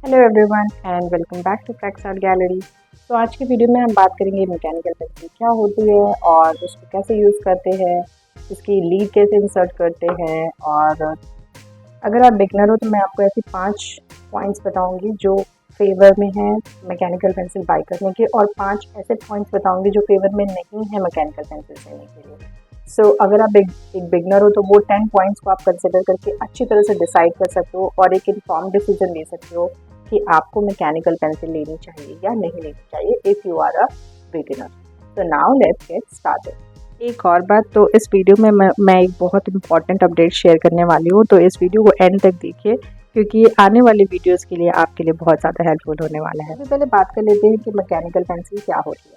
Hello everyone and welcome back to flex art gallery. तो आज की वीडियो में हम बात करेंगे मैकेनिकल पेंसिल क्या होती है और उसको कैसे यूज़ करते हैं, उसकी लीड कैसे इंसर्ट करते हैं। और अगर आप बिगनर हो तो मैं आपको ऐसी 5 पॉइंट्स बताऊंगी जो फेवर में हैं मैकेनिकल पेंसिल बाय करने के, और 5 ऐसे पॉइंट्स बताऊंगी जो फेवर में नहीं है मैकेनिकल पेंसिल लेने के लिए। अगर आप एक बिगनर हो तो वो 10 पॉइंट्स को आप कंसिडर करके अच्छी तरह से डिसाइड कर सकते हो और एक इन्फॉर्म डिसीजन ले सकते हो कि आपको मैकेनिकल पेंसिल लेनी चाहिए या नहीं लेनी चाहिए if you are a beginner. तो नाउ लेट्स गेट स्टार्टेड। एक और बात, तो इस वीडियो में मैं एक बहुत इंपॉर्टेंट अपडेट शेयर करने वाली हूँ, तो इस वीडियो को एंड तक देखिए क्योंकि ये आने वाले वीडियोस के लिए आपके लिए बहुत ज़्यादा हेल्पफुल होने वाला है। सबसे पहले बात कर लेते हैं कि मैकेनिकल पेंसिल क्या होती है।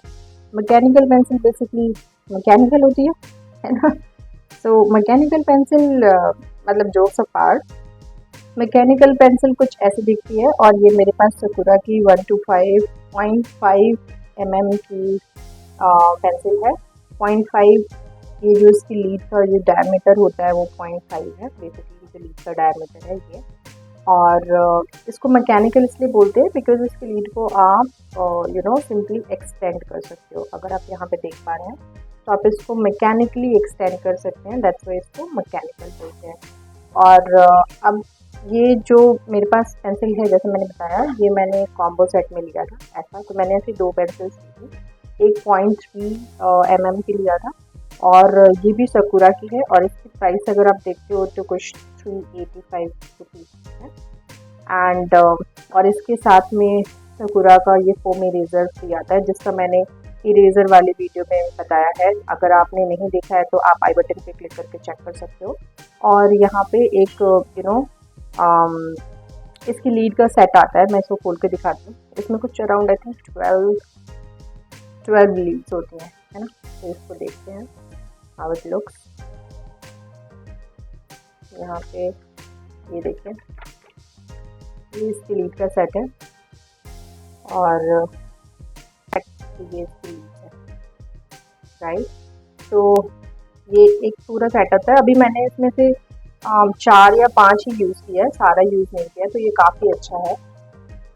मैकेनिकल पेंसिल बेसिकली मैकेनिकल होती है ना। मैकेनिकल पेंसिल मतलब जोक्स अपार्ट, मैकेनिकल पेंसिल कुछ ऐसी दिखती है और ये मेरे पास सकुरा की 125.5 mm की पेंसिल है। 0.5 ये जो इसकी लीड का जो डायमीटर होता है वो 0.5 है, बेसिकली जो लीड का डायमीटर है ये। और इसको मैकेनिकल इसलिए बोलते हैं बिकॉज इसकी लीड को आप सिंपली एक्सटेंड कर सकते हो। अगर आप यहाँ पे देख पा रहे हैं तो आप इसको मैकेनिकली एक्सटेंड कर सकते हैं, दैट्स वाई इसको मैकेनिकल बोलते हैं। और अब ये जो मेरे पास पेंसिल है, जैसे मैंने बताया, ये मैंने कॉम्बो सेट में लिया था ऐसा। तो मैंने ऐसी 2 पेंसिल्स ली थी, एक 0.3 mm की लिया था और ये भी सकुरा की है और इसकी प्राइस अगर आप देखते हो तो कुछ 385 रुपीज़ है। एंड और इसके साथ में सकुरा का ये फोम इरेजर भी आता है जिसका मैंने इरेजर वाली वीडियो में बताया है। अगर आपने नहीं देखा है तो आप आई बटन पे क्लिक करके चेक कर सकते हो। और यहाँ पे एक इसकी लीड का सेट आता है, मैं इसको खोल के दिखाती हूँ। इसमें कुछ अराउंड आई थिंक 12 लीड्स होती हैं, है ना। तो इसको देखते हैं हाउ इट लुक्स। यहाँ पे ये देखें, ये इसकी लीड का सेट है और ये इसकी लीड है, राइट। तो ये एक पूरा सेटअप है। अभी मैंने इसमें से 4 या 5 ही यूज़ किया है, सारा यूज़ नहीं किया, तो ये काफ़ी अच्छा है।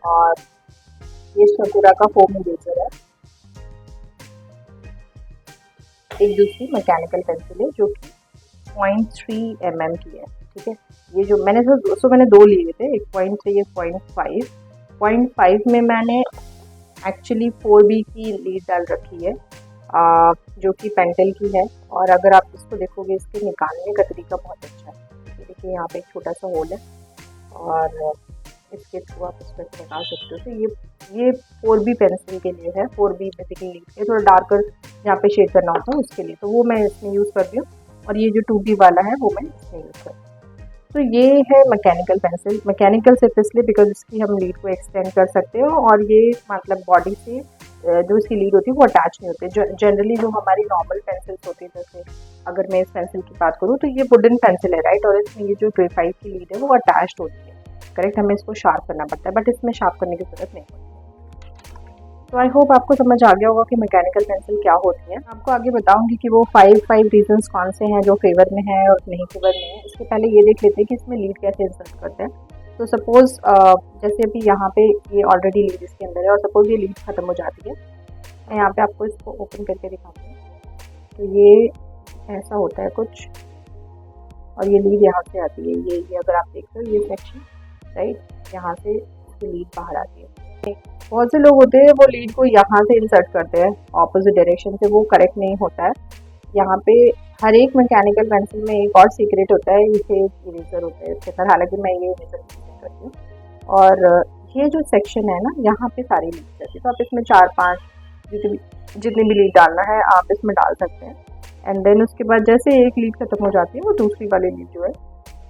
और ये सकुरा का फोम इरेजर है। एक दूसरी मैकेनिकल पेंसिल है जो कि 0.3 mm की है, ठीक है। ये जो मैंने मैंने 2 लिए थे, एक 0.3 एक 0.5। 0.5 में मैंने एक्चुअली 4B की लीड डाल रखी है जो कि पेंटल की है। और अगर आप इसको देखोगे, इसके निकालने का तरीका बहुत अच्छा है। ये देखिए, यहाँ पे एक छोटा सा होल है और इसके थ्रू आप इसको निकाल सकते हो। तो ये 4B पेंसिल के लिए है। 4B बेसिकली लीड है, थोड़ा डार्कर जहाँ पे शेड करना होता है उसके लिए, तो वो मैं इसमें यूज़ कर रही हूँ। और ये जो 2B वाला है वो मैं इसमें यूज़ कर रही हूँ। तो ये है मैकेनिकल पेंसिल। मैकेनिकल सिर्फ इसलिए बिकॉज इसकी हम लीड को एक्सटेंड कर सकते हो और ये मतलब बॉडी से जो इसकी लीड होती है वो अटैच नहीं होती। जनरली जो हमारी नॉर्मल पेंसिल्स होती है, जैसे अगर मैं इस पेंसिल की बात करूँ तो ये वुडन पेंसिल है, राइट। और इसमें ये जो ग्रेफाइट की लीड है वो अटैच्ड होती है, करेक्ट। हमें इसको शार्प करना पड़ता है, बट इसमें शार्प करने की जरूरत नहीं होती। तो आई होप आपको समझ आ गया होगा कि मैकेनिकल पेंसिल क्या होती है। आपको आगे बताऊंगी कि वो 5 रीजंस कौन से हैं जो फेवर में है और नहीं फेवर में है। इसके पहले ये देख लेते हैं कि इसमें लीड कैसे इंसर्ट करते हैं। तो सपोज जैसे अभी यहाँ पे ये ऑलरेडी लीड इसके अंदर है और सपोज ये लीड खत्म हो जाती है, मैं यहाँ पे आपको इसको ओपन करके दिखाती हूँ। तो ये ऐसा होता है कुछ और ये लीड यहाँ से आती है। ये अगर आप देखते हो ये सेक्शन, राइट, यहाँ से इसकी लीड बाहर आती है। बहुत से लोग होते हैं वो लीड को यहाँ से इंसर्ट करते हैं ऑपोजिट डायरेक्शन से, वो करेक्ट नहीं होता है। यहाँ पे हर एक मैकेनिकल पेंसिल में एक और सीक्रेट होता है, इसे इरेजर होता है इसके अंदर, हालांकि मैं ये इरेजर यूज करती हूँ। और ये जो सेक्शन है ना, यहाँ पे सारी लीड रहती है। तो आप इसमें 4-5 जितनी भी लीड डालना है आप इसमें डाल सकते हैं। एंड देन उसके बाद जैसे एक लीड खत्म हो जाती है वो दूसरी वाली लीड जो है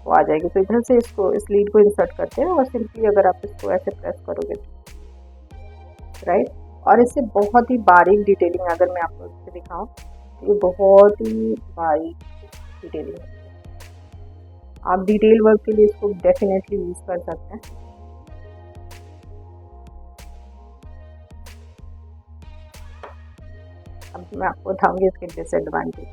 वो आ जाएगी। तो इधर से इसको इस लीड को इंसर्ट करते हैं और सिंपली अगर आप इसको ऐसे प्रेस करोगे, राइट। और इससे बहुत ही बारीक डिटेलिंग अगर मैं आपको इससे दिखाऊं तो ये बहुत ही बारीक डिटेलिंग है। आप डिटेल वर्क के लिए इसको डेफिनेटली यूज कर सकते हैं। अब मैं आपको बताऊंगी इसके डिसएडवांटेज,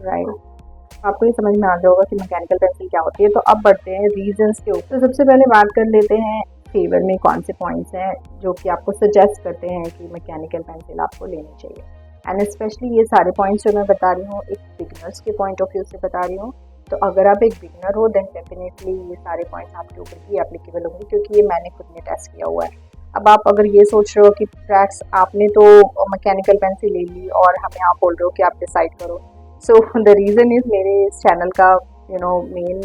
राइट। आपको ये समझ में आ गया होगा कि मैकेनिकल पेंसिल क्या होती है। तो अब बढ़ते हैं रीजंस के ऊपर। तो सबसे पहले बात कर लेते हैं फेवर में कौन से पॉइंट्स हैं जो कि आपको सजेस्ट करते हैं कि मैकेनिकल पेंसिल आपको लेनी चाहिए। एंड स्पेशली ये सारे पॉइंट्स जो मैं बता रही हूँ एक बिगिनर्स के पॉइंट ऑफ व्यू से बता रही हूँ। तो अगर आप एक बिगिनर हो देन डेफिनेटली ये सारे पॉइंट्स आपके ऊपर ही एप्लीकेबल होंगे, क्योंकि ये मैंने खुद ने टेस्ट किया हुआ है। अब आप अगर ये सोच रहे हो कि फ्रैक्स आपने तो मैकेनिकल पेंसिल ले ली और हमें आप बोल रहे हो कि आप डिसाइड करो, सो द रीज़न इज़ मेरे इस चैनल का मेन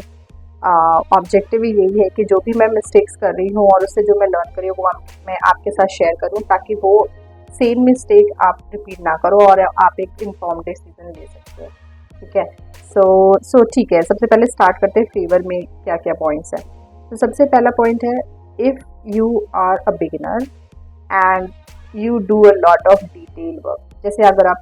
ऑब्जेक्टिव ही यही है कि जो भी मैं मिस्टेक्स कर रही हूँ और उससे जो मैं लर्न कर रही हूँ वो मैं आपके साथ शेयर करूँ, ताकि वो सेम मिस्टेक आप रिपीट ना करो और आप एक इन्फॉर्म डिसीजन ले सकते हो। ठीक है, सो ठीक है, सबसे पहले स्टार्ट करते हैं फेवर में क्या क्या पॉइंट्स हैं। तो सबसे पहला पॉइंट है, if you are a beginner and you do a lot of detail work. जैसे अगर आप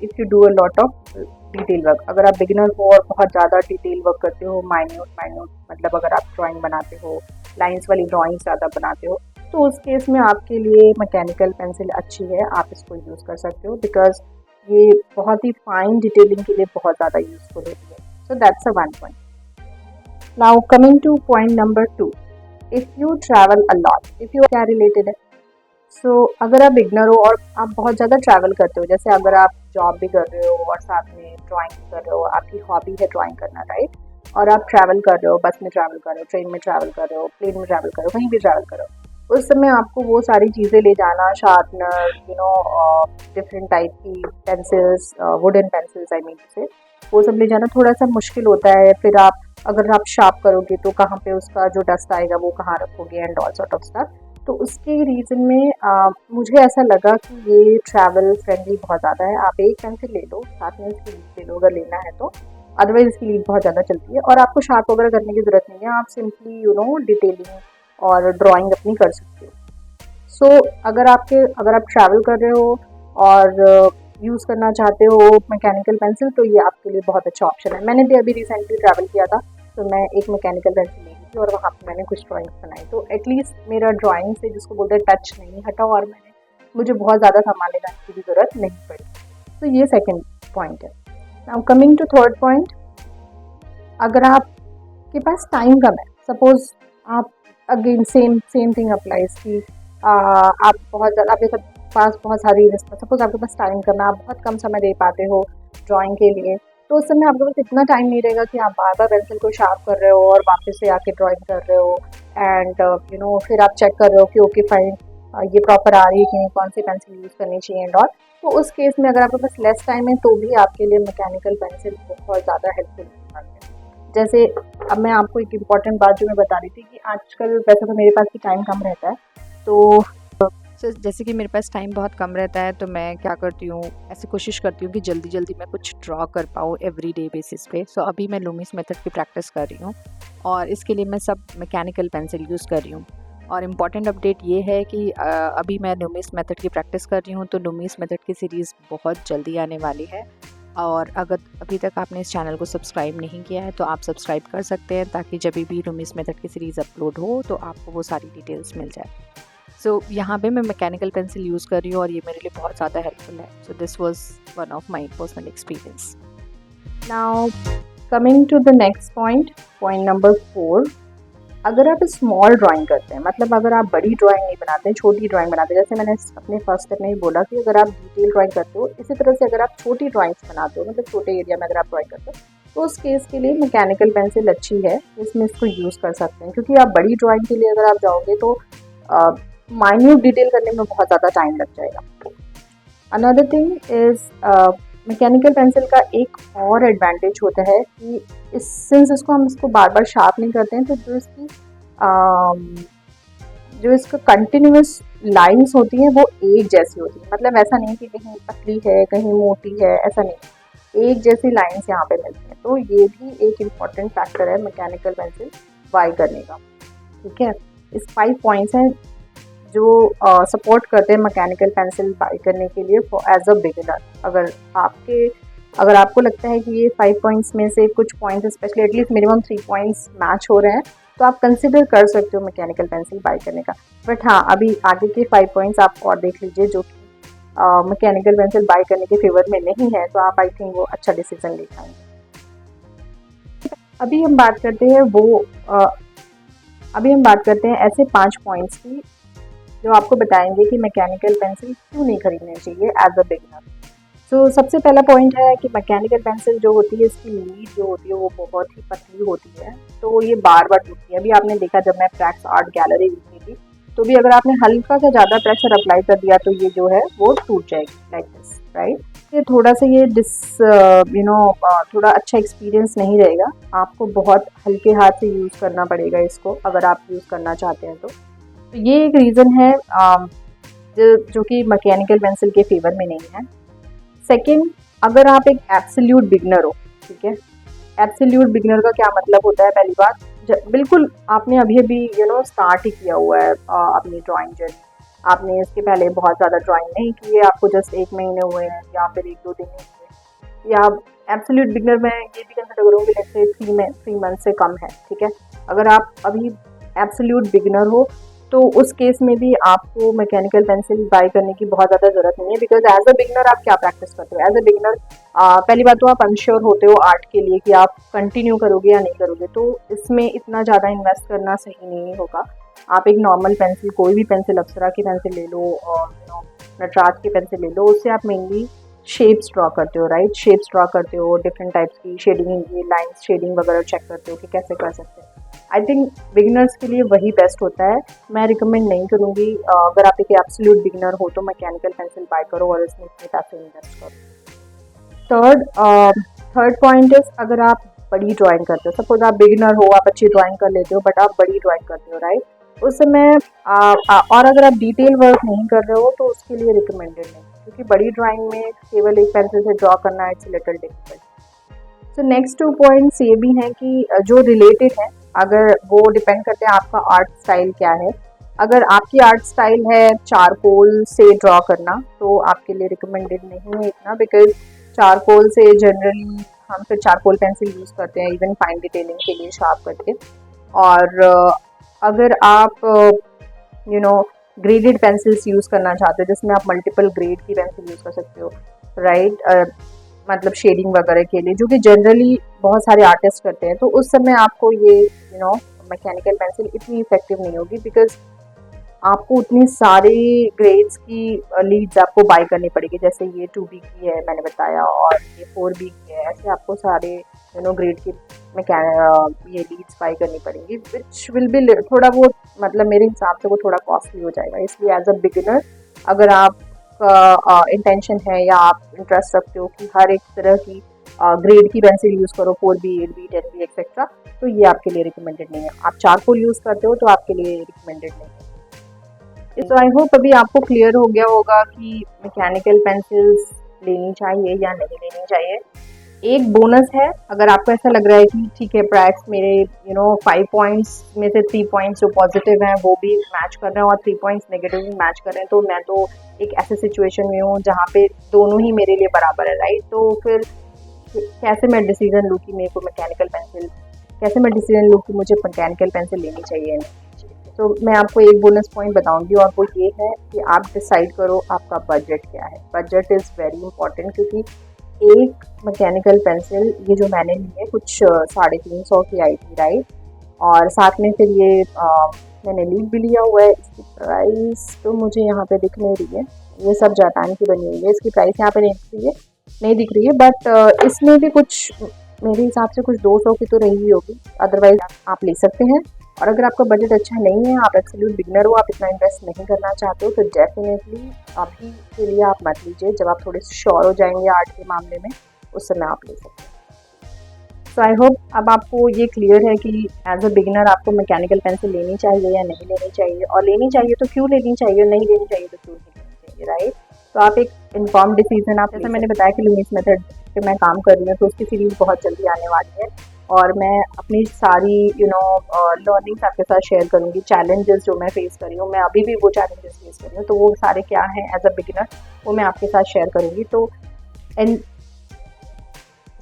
if you do a lot of detail work, अगर आप बिगिनर हो और बहुत ज़्यादा डिटेल वर्क करते हो, माइन्यूट मतलब अगर आप ड्राइंग बनाते हो, लाइंस वाली ड्राइंग ज़्यादा बनाते हो, तो उस केस में आपके लिए मैकेनिकल पेंसिल अच्छी है, आप इसको यूज़ कर सकते हो, बिकॉज ये बहुत ही फाइन डिटेलिंग के लिए बहुत ज़्यादा यूज़फुल होती है। So that's a one point. Now coming two point number 2, if you travel a lot, if you क्या रिलेटेड है। सो अगर आप बिगनर हो और आप बहुत ज़्यादा ट्रैवल करते हो, जैसे अगर आप जॉब भी कर रहे हो और साथ में ड्राइंग भी कर रहे हो, आपकी हॉबी है ड्राइंग करना, राइट, और आप ट्रैवल कर रहे हो, बस में ट्रैवल कर रहे हो, ट्रेन में ट्रैवल कर रहे हो, प्लेन में ट्रैवल कर रहे हो, कहीं भी ट्रैवल कर रहे हो, उस समय आपको वो सारी चीज़ें ले जाना, शार्पनर, डिफरेंट टाइप की pencils, wooden pencils I mean से, वो सब ले जाना थोड़ा सा मुश्किल होता है। फिर आप अगर आप शार्प करोगे तो कहाँ पे उसका जो डस्ट आएगा वो कहाँ रखोगे and all sort of stuff. तो उसके रीज़न में मुझे ऐसा लगा कि ये ट्रैवल फ्रेंडली बहुत ज़्यादा है। आप एक पेंसिल ले लो, साथ में इसकी लीड ले लो अगर लेना है तो, अदरवाइज इसकी लीड बहुत ज़्यादा चलती है और आपको शार्प वगैरह करने की ज़रूरत नहीं है, आप सिंपली डिटेलिंग और ड्राइंग अपनी कर सकते हो। सो अगर आप ट्रैवल कर रहे हो और यूज़ करना चाहते हो मैकेनिकल पेंसिल, तो ये आपके लिए बहुत अच्छा ऑप्शन है। मैंने भी अभी रिसेंटली ट्रैवल किया था, तो मैं एक मैकेनिकल पेंसिल ली थी और वहाँ पे मैंने कुछ ड्राइंग्स बनाई, तो एटलीस्ट मेरा ड्राइंग से जिसको बोलते हैं टच नहीं हटा और मुझे बहुत ज़्यादा सामान ले जाने की भी ज़रूरत नहीं पड़ी। तो ये सेकेंड पॉइंट है। Now coming to third point, अगर आपके पास टाइम कम है, सपोज आप अगेन सेम थिंग अप्लाइज कि आप बहुत ज़्यादा आपके पास बहुत सारी सपोज आपके पास टाइम करना, आप बहुत कम समय दे पाते हो ड्राइंग के लिए, तो उस समय आपके पास इतना टाइम नहीं रहेगा कि आप बार बार पेंसिल को शार्प कर रहे हो और वापस से आके ड्राइंग कर रहे हो एंड फिर आप चेक कर रहे हो कि ओके फाइन ये प्रॉपर आ रही है कि नहीं, कौन सी पेंसिल यूज़ करनी चाहिए एंड ऑल। तो उस केस में अगर आपके पास लेस टाइम है तो भी आपके लिए मैकेनिकल पेंसिल बहुत ज़्यादा हेल्पफुल होती है। जैसे अब मैं आपको एक इम्पॉर्टेंट बात जो मैं बता रही थी कि आजकल वैसे तो मेरे पास भी टाइम कम रहता है, तो जैसे कि मेरे पास टाइम बहुत कम रहता है, तो मैं क्या करती हूँ, ऐसे कोशिश करती हूँ कि जल्दी जल्दी मैं कुछ ड्रॉ कर पाऊँ एवरीडे बेसिस पे। सो अभी मैं लूमिस मेथड की प्रैक्टिस कर रही हूँ और इसके लिए मैं सब मैकेनिकल पेंसिल यूज़ कर रही हूँ। और इम्पॉर्टेंट अपडेट ये है कि अभी मैं लूमिस मेथड की प्रैक्टिस कर रही हूँ, तो लूमिस मेथड की सीरीज़ बहुत जल्दी आने वाली है। और अगर अभी तक आपने इस चैनल को सब्सक्राइब नहीं किया है तो आप सब्सक्राइब कर सकते हैं, ताकि जब भी लूमिस मेथड की सीरीज़ अपलोड हो तो आपको वो सारी डिटेल्स मिल जाए। सो यहाँ पे मैं मैकेनिकल पेंसिल यूज़ कर रही हूँ और ये मेरे लिए बहुत ज़्यादा हेल्पफुल है। So this was one of my personal experience. Now coming to the next point number 4, अगर आप स्मॉल ड्राइंग करते हैं, मतलब अगर आप बड़ी ड्राइंग नहीं बनाते हैं, छोटी ड्राइंग बनाते हैं, जैसे मैंने अपने फर्स्ट स्टेप में ही बोला कि अगर आप डिटेल ड्राइंग करते हो, इसी तरह से अगर आप छोटी ड्राइंग्स बनाते हो, मतलब छोटे एरिया में अगर आप ड्राइंग करते हो, तो उस केस के लिए मैकेनिकल पेंसिल अच्छी है, इसमें इसको यूज़ कर सकते हैं। क्योंकि आप बड़ी ड्राइंग के लिए अगर आप जाओगे तो माइन्यूट डिटेल करने में बहुत ज़्यादा टाइम लग जाएगा। Another thing is mechanical pencil का एक और एडवांटेज होता है कि सिंस हम इसको बार बार शार्प नहीं करते हैं, तो जो इसका कंटिन्यूस लाइंस होती हैं वो एक जैसी होती है। मतलब ऐसा नहीं कि कहीं पतली है कहीं मोटी है, ऐसा नहीं, एक जैसी लाइंस यहाँ पे मिलती हैं। तो ये भी एक इम्पॉर्टेंट फैक्टर है मैकेनिकल पेंसिल बाय करने का। ठीक है, इस 5 पॉइंट्स हैं जो सपोर्ट करते हैं मैकेनिकल पेंसिल बाय करने के लिए फॉर एज अ बिगिनर। अगर आपको लगता है कि ये 5 पॉइंट्स में से कुछ points specially at least minimum 3 points match हो रहे हैं, तो आप कंसिडर कर सकते हो मैकेनिकल पेंसिल बाय करने का। बट हाँ, अभी आगे के 5 पॉइंट्स आप और देख लीजिए जो कि मैकेनिकल पेंसिल बाय करने के फेवर में नहीं है, तो आप आई थिंक वो अच्छा डिसीजन ले पाएंगे। अभी हम बात करते हैं अभी हम बात करते हैं ऐसे 5 पॉइंट्स की जो आपको बताएंगे कि मैकेनिकल पेंसिल क्यों नहीं खरीदनी चाहिए एज अ बिगिनर। सो सबसे पहला पॉइंट है कि मैकेनिकल पेंसिल जो होती है इसकी लीड जो होती है वो बहुत ही पतली होती है, तो ये बार बार टूटती है। अभी आपने देखा जब मैं प्रैक्स आर्ट गैलरी गई थी तो भी अगर आपने हल्का सा ज़्यादा प्रेशर अप्लाई कर दिया तो ये जो है वो टूट जाएगी लाइक दिस, राइट। ये थोड़ा सा ये थोड़ा अच्छा एक्सपीरियंस नहीं रहेगा, आपको बहुत हल्के हाथ से यूज़ करना पड़ेगा इसको अगर आप यूज़ करना चाहते हैं तो ये एक रीज़न है जो कि मैकेनिकल पेंसिल के फेवर में नहीं है। सेकंड, अगर आप एक एब्सोल्यूट बिगनर हो, ठीक है, एब्सोल्यूट बिगनर का क्या मतलब होता है, पहली बात बिल्कुल आपने अभी अभी स्टार्ट ही किया हुआ है अपनी ड्राइंग जर्नी, आपने इसके पहले बहुत ज़्यादा ड्राइंग नहीं की है, आपको जस्ट 1 महीने हुए हैं या फिर 1-2 दिन हुए, या एब्सोल्यूट बिगनर में ये भी कंसिडर करूँगी लेट्स से 3 मंथ से कम है, ठीक है। अगर आप अभी एब्सोल्यूट बिगनर हो तो उस केस में भी आपको मैकेनिकल पेंसिल बाय करने की बहुत ज़्यादा ज़रूरत नहीं है, बिकॉज एज अ बिगनर आप क्या प्रैक्टिस करते हो, एज अ बिगनर पहली बात तो आप अनश्योर होते हो आर्ट के लिए कि आप कंटिन्यू करोगे या नहीं करोगे, तो इसमें इतना ज़्यादा इन्वेस्ट करना सही नहीं होगा। आप एक नॉर्मल पेंसिल, कोई भी पेंसिल, अप्सरा की पेंसिल ले लो और नटराज की पेंसिल ले लो, उससे आप मेनली शेप्स ड्रॉ करते हो, राइट, शेप्स ड्रॉ करते हो, डिफरेंट टाइप्स की शेडिंग, ये लाइन्स शेडिंग वगैरह चेक करते हो कि कैसे कर सकते हैं। आई थिंक बिगिनर्स के लिए वही बेस्ट होता है, मैं रिकमेंड नहीं करूँगी अगर आप एक एब्सोल्यूट बिगिनर हो तो मैकेनिकल पेंसिल बाय करो और इसमें इतने पैसे इन्वेस्ट करो। थर्ड पॉइंट इज, अगर आप बड़ी ड्राइंग करते हो, सपोज आप बिगिनर हो, आप अच्छी ड्राइंग कर लेते हो बट आप बड़ी ड्राइंग करते हो, राइट, उस समय और अगर आप डिटेल वर्क नहीं कर रहे हो तो उसके लिए रिकमेंडेड नहीं, क्योंकि बड़ी ड्राइंग में केवल एक पेंसिल से ड्रॉ करना इट्स लिटिल डिफिकल्ट। तो नेक्स्ट 2 पॉइंट्स ये भी हैं कि जो रिलेटेड है, अगर वो डिपेंड करते हैं आपका आर्ट स्टाइल क्या है। अगर आपकी आर्ट स्टाइल है चारकोल से ड्रॉ करना तो आपके लिए रिकमेंडेड नहीं है इतना, बिकॉज चारकोल से जनरली हम फिर चारकोल पेंसिल यूज़ करते हैं इवन फाइन डिटेलिंग के लिए शार्प करके। और अगर आप ग्रेडेड पेंसिल्स यूज़ करना चाहते हो जिसमें आप मल्टीपल ग्रेड की पेंसिल यूज़ कर सकते हो, राइट, मतलब शेडिंग वगैरह के लिए, जो कि जनरली बहुत सारे आर्टिस्ट करते हैं, तो उस समय आपको ये मैकेनिकल पेंसिल इतनी इफेक्टिव नहीं होगी, बिकॉज आपको उतनी सारी ग्रेड्स की लीड्स आपको बाय करनी पड़ेगी, जैसे ये 2B की है मैंने बताया और ये 4B की है, ऐसे आपको सारे ग्रेड की ये लीड्स बाय करनी पड़ेंगी, विच विल बी थोड़ा वो, मतलब मेरे हिसाब से वो थोड़ा कॉस्टली हो जाएगा। इसलिए एज अ बिगिनर अगर आप इंटेंशन है या आप इंटरेस्ट रखते हो कि हर एक तरह की ग्रेड की पेंसिल यूज़ करो, 4B 8B 10B एक्सेट्रा, तो ये आपके लिए रिकमेंडेड नहीं है। आप चारकोल यूज़ करते हो तो आपके लिए रिकमेंडेड नहीं है। तो आई होप अभी आपको क्लियर हो गया होगा कि मैकेनिकल पेंसिल्स लेनी चाहिए या नहीं लेनी चाहिए। एक बोनस है, अगर आपको ऐसा लग रहा है कि ठीक है प्रैक्स मेरे 5 पॉइंट्स में से 3 पॉइंट्स जो पॉजिटिव हैं वो भी मैच कर रहे हैं और 3 पॉइंट्स नेगेटिव भी मैच कर रहे हैं, तो मैं तो एक ऐसे सिचुएशन में हूँ जहाँ पे दोनों ही मेरे लिए बराबर है, राइट। तो फिर कैसे मैं डिसीजन लूँ कि मेरे को मैकेनिकल पेंसिल, कैसे मैं डिसीजन लूँ कि मुझे मैकेनिकल पेंसिल लेनी चाहिए। तो मैं आपको एक बोनस पॉइंट बताऊंगी और वो ये है कि आप डिसाइड करो आपका बजट क्या है। बजट इज़ वेरी इंपॉर्टेंट, क्योंकि एक मैकेनिकल पेंसिल ये जो मैंने ली है कुछ 350 की आई थी, राइट, और साथ में फिर ये मैंने लीड भी लिया हुआ है। इसकी प्राइस तो मुझे यहाँ पे दिख नहीं रही है, ये सब जापान की बनी हुई है, इसकी प्राइस यहाँ पे नहीं दिख रही है, बट इसमें भी कुछ मेरे हिसाब से कुछ 200 की तो रही होगी, अदरवाइज आप ले सकते हैं। और अगर आपका बजट अच्छा नहीं है, आप एब्सोल्यूट बिगनर हो, आप इतना इन्वेस्ट नहीं करना चाहते हो, तो डेफिनेटली अभी के लिए आप मत लीजिए। जब आप थोड़े श्योर हो जाएंगे आर्ट के मामले में उस समय आप ले सकते हैं। सो आई होप अब आपको ये क्लियर है कि एज अ बिगिनर आपको मैकेनिकल पेंसिल लेनी चाहिए या नहीं लेनी चाहिए, और लेनी चाहिए तो क्यों लेनी चाहिए, और नहीं लेनी चाहिए तो क्यों नहीं लेनी चाहिए, राइट। तो आप एक इन्फॉर्म डिसीजन, आप जैसा मैंने बताया कि लुमिस मेथड पे मैं काम कर रही हूँ, तो उसकी सीरीज बहुत जल्दी आने वाली है और मैं अपनी सारी लर्निंग्स आपके साथ शेयर करूँगी। चैलेंजेस जो मैं फेस कर रही हूँ, मैं अभी भी वो चैलेंजेस फेस कर रही हूँ, तो वो सारे क्या हैं एज अ बिगिनर वो मैं आपके साथ शेयर करूँगी। तो एंड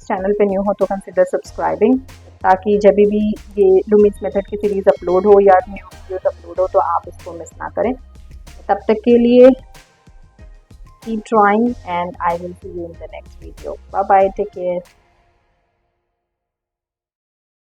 चैनल पे न्यू हो तो कंसिडर सब्सक्राइबिंग, ताकि जब भी ये लुमिस मेथड की सीरीज़ अपलोड हो या न्यू वीडियोस अपलोड हो तो आप उसको मिस ना करें। तब तक के लिए keep drawing and I will see you in the next video. Bye bye, take care.